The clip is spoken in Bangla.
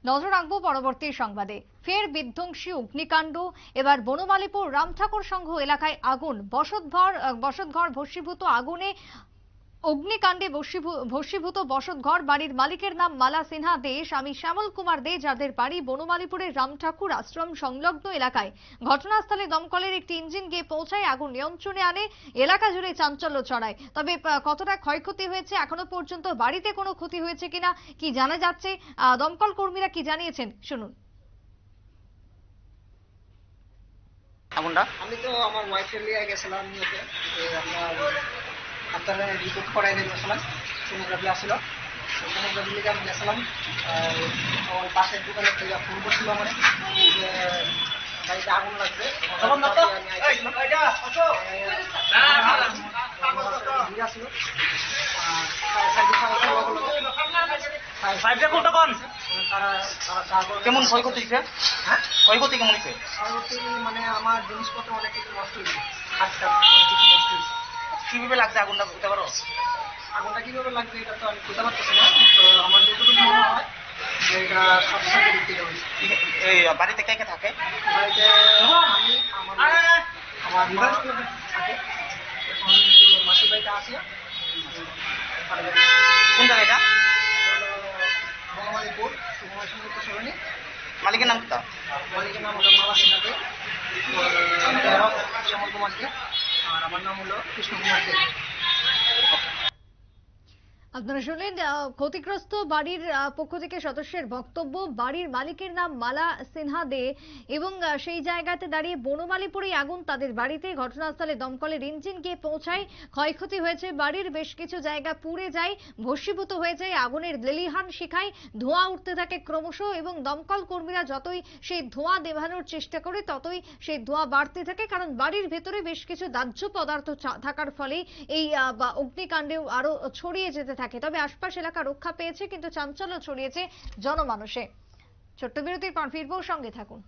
নজর রাখবো পরবর্তী সংবাদে। ফের বিধ্বংসী অগ্নিকাণ্ড। এবার বনমালীপুর রামঠাকুর সংঘ এলাকায় আগুন। বসতঘর ভস্মীভূত আগুনে। অগ্নিকাণ্ডে ভস্মীভূত বসতঘর। বাড়ির মালিকের নাম মালা সিনহা দে, স্বামী শ্যামল কুমার দে, যাদের বাড়ি বনমালীপুরের রামঠাকুর আশ্রম সংলগ্ন এলাকায়। ঘটনাস্থলে দমকলের একটি ইঞ্জিন গিয়ে পৌঁছায়, আগুন নিয়ন্ত্রণে আনে। এলাকা জুড়ে চাঞ্চল্য ছড়ায়। তবে কতটা ক্ষয়ক্ষতি হয়েছে এখনো পর্যন্ত, বাড়িতে কোনো ক্ষতি হয়েছে কিনা কি জানা যাচ্ছে, দমকল কর্মীরা কি জানিয়েছেন শুনুন। আমি তো আমার ওয়াইফের লিয়ে গেছিলাম আপনারা রিপোর্ট করাই দিয়েছিলাম, সোনোগ্রাফি আসছিল, সোনোগ্রাফি লিগে আমি গেছিলাম। আমার পাশের দোকানে থেকে ফোন করছিল আমার বাড়িতে আগুন লাগছে। কেমন ক্ষয়ক্ষতি হয়েছে? হ্যাঁ, ক্ষয়ক্ষতি কেমন হয়েছে? ক্ষয়ক্ষতি মানে আমার জিনিসপত্র অনেক কিছু নষ্ট হয়েছে, হাতটা নষ্ট হয়েছে। কিভাবে লাগছে আগুনটা বুঝতে পারো? আগুনটা কিভাবে লাগছে এটা তো আমি বুঝতে পারতেছি না। তো আমার যতটুকু মনে হয় যে এটা শর্ট সার্কিট থেকে হয়েছে। এই বাড়িতে কে কে থাকে? বাড়িতে আমি, আমার মা থাকে। এখন মাসির বাড়িতে আসি। কোন জায়গা এটা? বনমালীপুর সংযুক্ত সরণি। মালিকের নাম কি? মালিকের নাম হলো মালা সিনহা দে, শ্যামল কুমার দে, আর আমার নাম হলো কৃষ্ণ কুমার দে। আপনারা শুনলেন ক্ষতিগ্রস্ত বাড়ির পক্ষ থেকে সদস্যের বক্তব্য। বাড়ির মালিকের নাম মালা সিনহা দে এবং সেই জায়গাতে দাঁড়িয়ে বনমালীপুরে আগুন তাদের বাড়িতে। ঘটনাস্থলে দমকলের ইঞ্জিন গিয়ে পৌঁছায়। ক্ষয়ক্ষতি হয়েছে বাড়ির, বেশ কিছু জায়গা পুড়ে যায়, ভস্মীভূত হয়ে যায়। আগুনের লেলিহান শিখায় ধোঁয়া উঠতে থাকে ক্রমশ, এবং দমকল কর্মীরা যতই সেই ধোঁয়া নেভানোর চেষ্টা করে ততই সেই ধোঁয়া বাড়তে থাকে, কারণ বাড়ির ভেতরে বেশ কিছু দাহ্য পদার্থ থাকার ফলে এই অগ্নিকাণ্ডেও আরো ছড়িয়ে যেতে থাকে। তবে আশপাশ এলাকা রক্ষা পেয়েছে, কিন্তু চাঞ্চল্য ছড়িয়েছে জনমানসে। ছোট্ট বিরতির পর ফিরবো, সঙ্গে থাকুন।